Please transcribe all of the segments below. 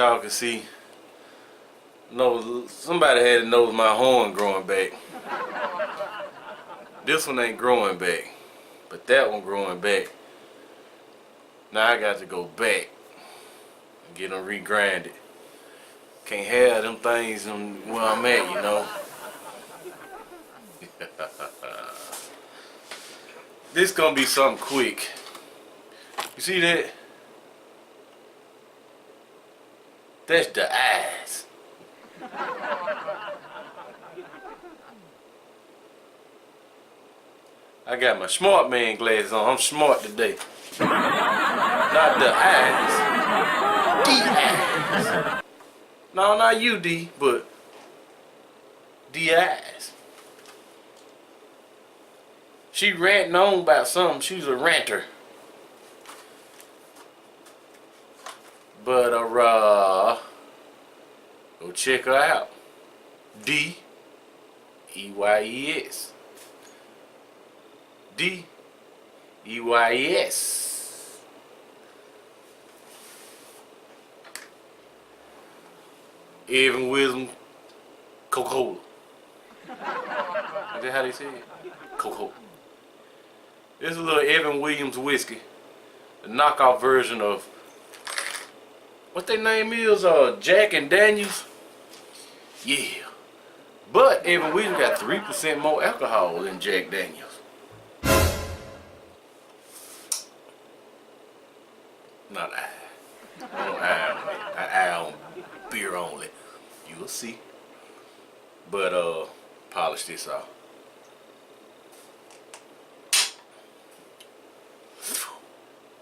y'all can see, somebody had to nose my horn growing back. This one ain't growing back, but that one growing back. Now I got to go back and get them regrinded. Can't have them things where I'm at, you know. This gonna be something quick. You see that? That's the eyes. I got my smart man glasses on. I'm smart today. Not the eyes. The eyes. No, not you, D, but the eyes. She ranting on about something. She's a ranter. But go check her out. D-E-Y-E-S. D-E-Y-E-S. Evan Wisdom Coca-Cola. Is that how they say it? Coca-Cola. This is a little Evan Williams whiskey. The knockoff version of what their name is, Jack and Daniels. Yeah. But Evan Williams got 3% more alcohol than Jack Daniels. Not I. I don't eye on it. I eye on beer only. You will see. But polish this off.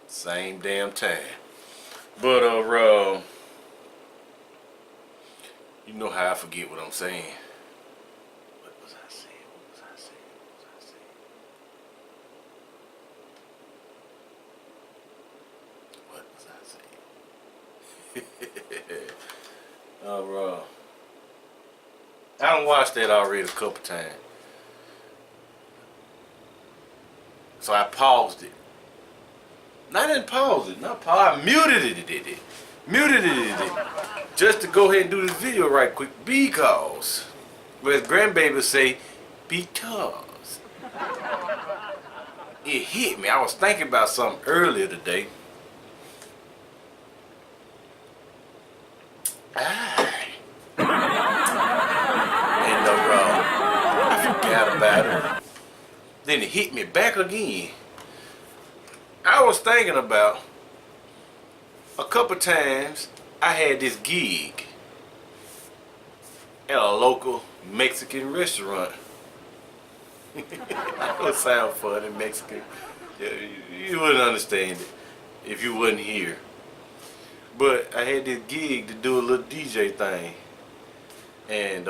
Same damn time. But you know how I forget what I'm saying. What was I saying? What was I saying? I done watched that already a couple times. So I paused it. I didn't pause it. Not pause. I muted it. Muted it. Just to go ahead and do this video right quick because, as grandbabies say, because. It hit me. I was thinking about something earlier today. And I forgot about it. Then it hit me back again. I was thinking about a couple times I had this gig at a local Mexican restaurant. That would sound funny, Mexican. Yeah, you wouldn't understand it if you wasn't here. But I had this gig to do a little DJ thing. And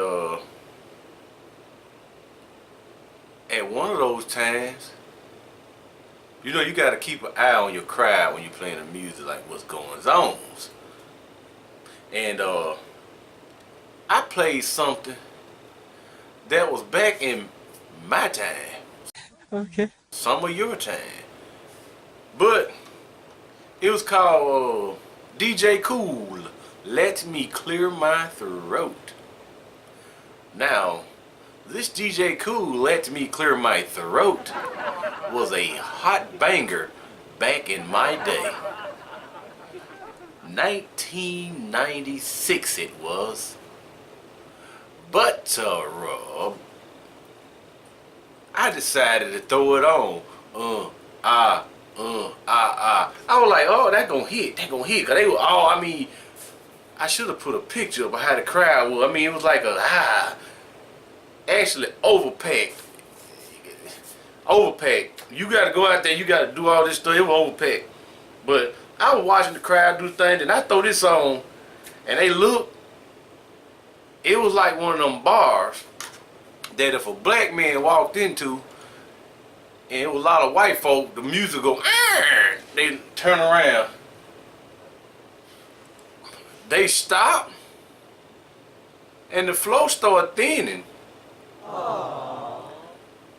at one of those times, you know, you got to keep an eye on your crowd when you're playing the music, like what's going on. And I played something that was back in my time. Okay. Some of your time. But it was called DJ Cool, Let Me Clear My Throat. Now, this DJ Cool, Let Me Clear My Throat was a hot banger back in my day. 1996 it was. But I decided to throw it on. I was like, oh, that gonna hit. Cause they were all, I mean, I should have put a picture of how the crowd was. I mean, it was like actually overpacked. You gotta go out there, you gotta do all this stuff. It was overpacked. But I was watching the crowd do things, and I throw this on, and they look. It was like one of them bars that if a black man walked into, and it was a lot of white folk, the music go, they turn around. They stop, and the flow started thinning. Aww.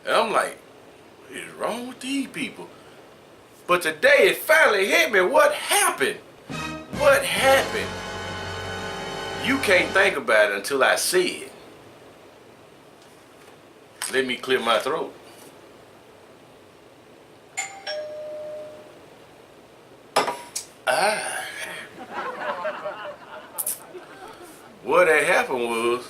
And I'm like, what is wrong with these people? But today it finally hit me. What happened? You can't think about it until I say it. Let me clear my throat. Ah. What had happened was,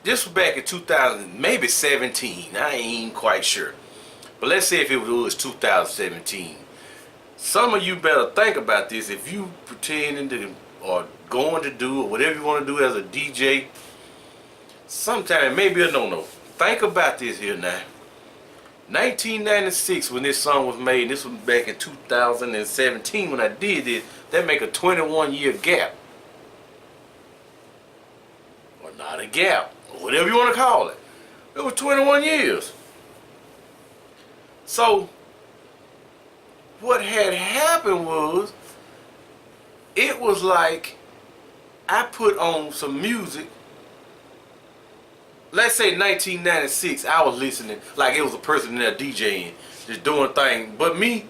this was back in 2000, maybe 17. I ain't quite sure. But let's say if it was 2017. Some of you better think about this. If you pretending to or going to do or whatever you want to do as a DJ, sometime maybe a no-no. Think about this here now. 1996 when this song was made, this was back in 2017 when I did this, that make a 21-year gap. Or not a gap, or whatever you want to call it. It was 21 years. So, what had happened was, it was like I put on some music. Let's say 1996, I was listening like it was a person in there DJing, just doing things. But me,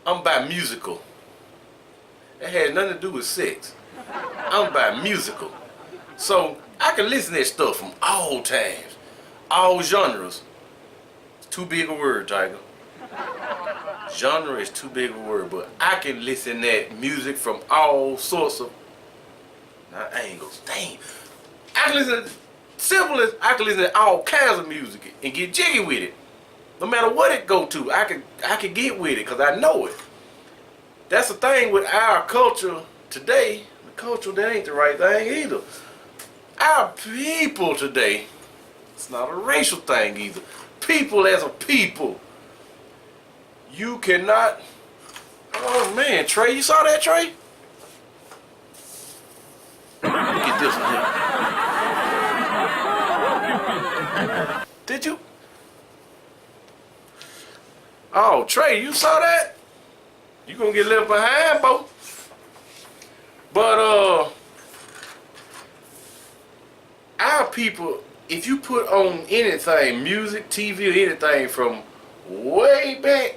I'm by musical. It had nothing to do with sex. I'm by musical. So I can listen to that stuff from all times, all genres. It's too big a word, Tiger. Genre is too big a word, but I can listen to that music from all sorts of angles. Dang. I can listen to simple as I can listen to all kinds of music and get jiggy with it. No matter what it go to, I can get with it because I know it. That's the thing with our culture today. The culture, that ain't the right thing either. Our people today, it's not a racial thing either. People as a people. You cannot. Oh man, Trey, you saw that, Trey? Look at this one here. Did you? Oh, Trey, you saw that? You gonna get left behind, bo. But our people, if you put on anything, music, TV, or anything from way back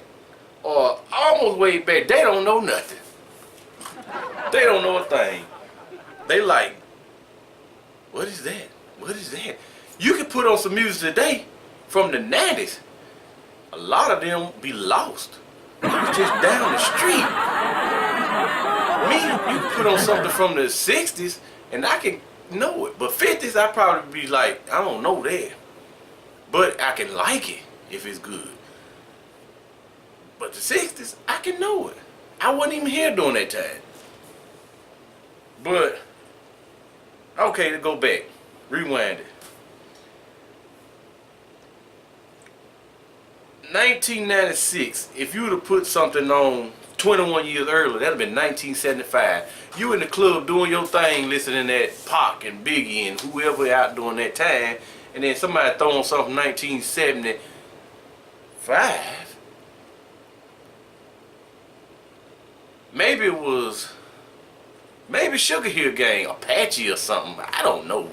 or almost way back, they don't know nothing. They don't know a thing. They like, what is that? What is that? You can put on some music today from the 90s. A lot of them be lost. It was just down the street. Me, you can put on something from the 60s and I can know it. But 50s, I probably be like, I don't know that. But I can like it if it's good. But the 60s, I can know it. I wasn't even here during that time. But, okay, to go back. Rewind it. 1996, if you would have put something on 21 years earlier, that would have been 1975. You in the club doing your thing, listening to Pac and Biggie and whoever out during that time, and then somebody throwing something from 1975. Maybe it was, maybe Sugar Hill Gang, Apache or something. I don't know.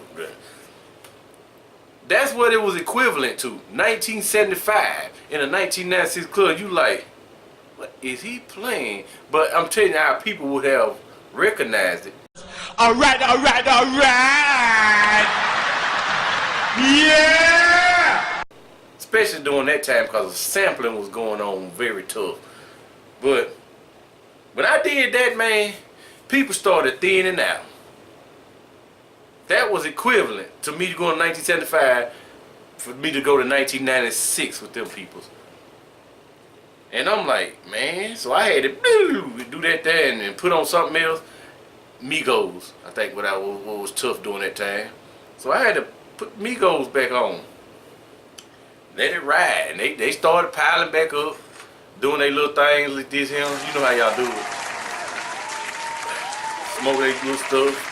That's what it was equivalent to. 1975 in a 1996 club. You like, what is he playing? But I'm telling you, our people would have recognized it. Alright, alright, alright! Yeah! Especially during that time because the sampling was going on very tough. But when I did that, man, people started thinning out. That was equivalent to me going to 1975 for me to go to 1996 with them peoples. And I'm like, man, so I had to do that there and put on something else. Migos, I think what was tough during that time. So I had to put Migos back on. Let it ride. And they started piling back up, doing their little things like this here. You know how y'all do it. Smoke their little stuff.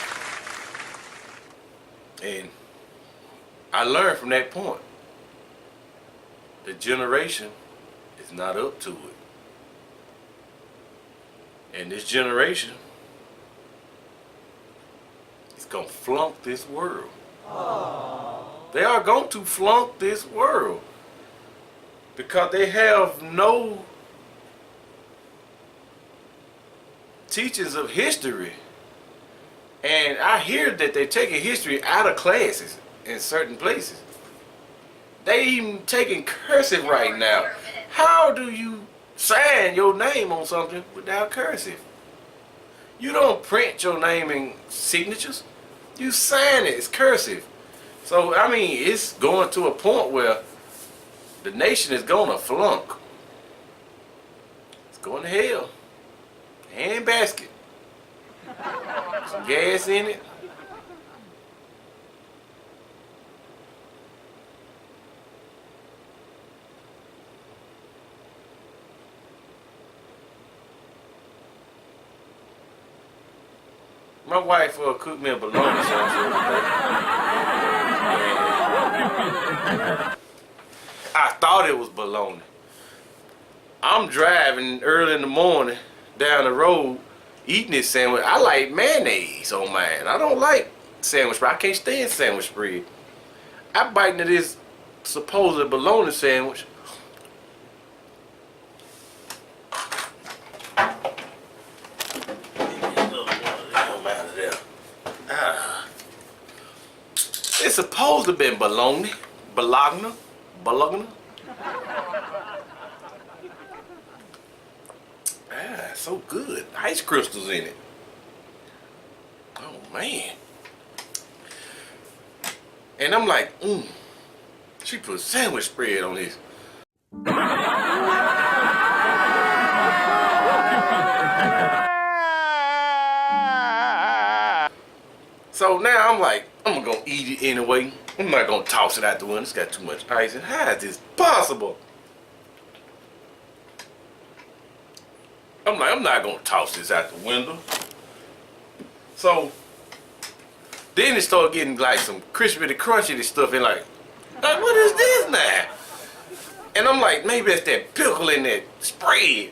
And I learned from that point. The generation is not up to it. And this generation is going to flunk this world. Aww. They are going to flunk this world. Because they have no teachings of history. And I hear that they're taking history out of classes in certain places. They even taking cursive right now. How do you sign your name on something without cursive? You don't print your name in signatures. You sign it. It's cursive. So, I mean, it's going to a point where the nation is going to flunk. It's going to hell. Hand basket. Some gas in it. My wife cooked me a bologna sandwich the other day. I thought it was bologna. I'm driving early in the morning down the road eating this sandwich. I like mayonnaise on mine. I don't like sandwich bread. I can't stand sandwich bread. I bite into this supposed bologna sandwich. It's supposed to be bologna. Bologna. So good. Ice crystals in it. Oh man. And I'm like, she put sandwich spread on this. So now I'm like, I'm gonna eat it anyway. I'm not gonna toss it out the window. It's got too much ice. And how is this possible? I'm like, I'm not gonna toss this out the window. So then it started getting like some crispy crunchy stuff and like what is this now? And I'm like, maybe it's that pickle in that spread.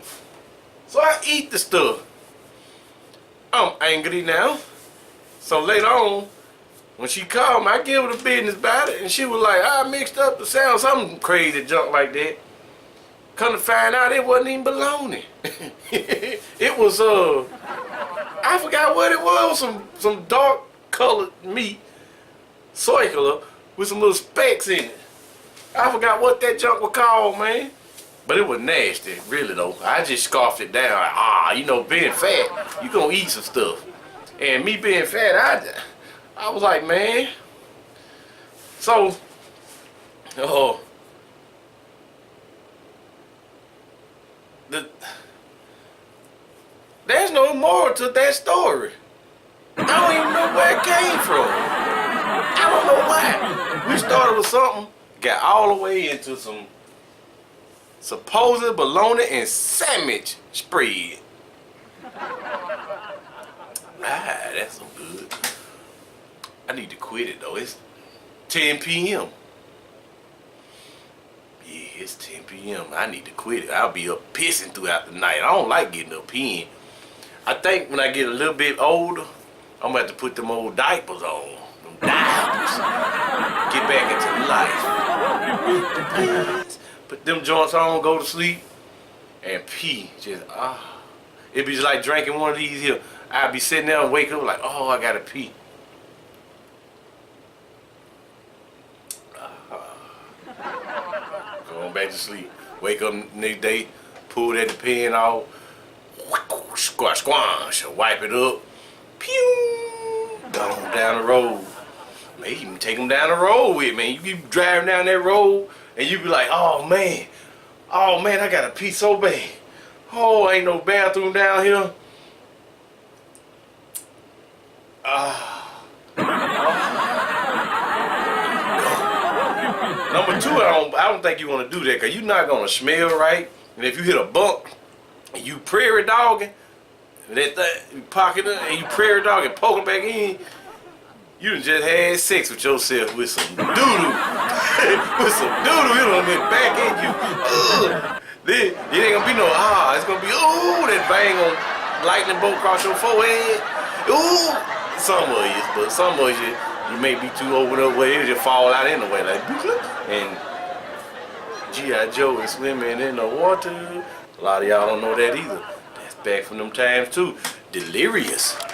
So I eat the stuff. I'm angry now. So later on, when she called me, I gave her the business about it, and she was like, I mixed up the sound, something crazy junk like that. Come to find out, it wasn't even bologna. It was, I forgot what it was, some dark colored meat, circular, with some little specks in it. I forgot what that junk was called, man. But it was nasty, really though. I just scoffed it down, like, you know, being fat, you gonna eat some stuff. And me being fat, I was like, man. So, there's no moral to that story. I don't even know where it came from. I don't know why. We started with something, got all the way into some supposed bologna and sandwich spread. That's so good. I need to quit it though. It's 10 p.m. Yeah, it's 10 p.m. I need to quit it. I'll be up pissing throughout the night. I don't like getting up peeing. I think when I get a little bit older, I'm gonna have to put them old diapers on. Them diapers. Get back into life. Put them joints on, go to sleep, and pee. Just it'd be just like drinking one of these here. I'd be sitting there and wake up like, oh, I gotta pee. Going back to sleep. Wake up the next day, pull that pen off, squash, wipe it up, pew, gone down the road. Man, you can take them down the road with me. You keep driving down that road and you be like, oh man, I gotta pee so bad. Oh, ain't no bathroom down here. Number two, I don't think you want to do that because you're not going to smell right. And if you hit a bump and you prairie dogging, you pocket it and you prairie dog and poke it back in, you done just had sex with yourself with some doo-doo. With some doo-doo, you done been back in you. Then it ain't going to be no it's going to be, that bang on lightning bolt across your forehead. Some of you, but some of you may be too over the way, it'll just fall out anyway, like, and G.I. Joe is swimming in the water. A lot of y'all don't know that either. That's back from them times too. delirious.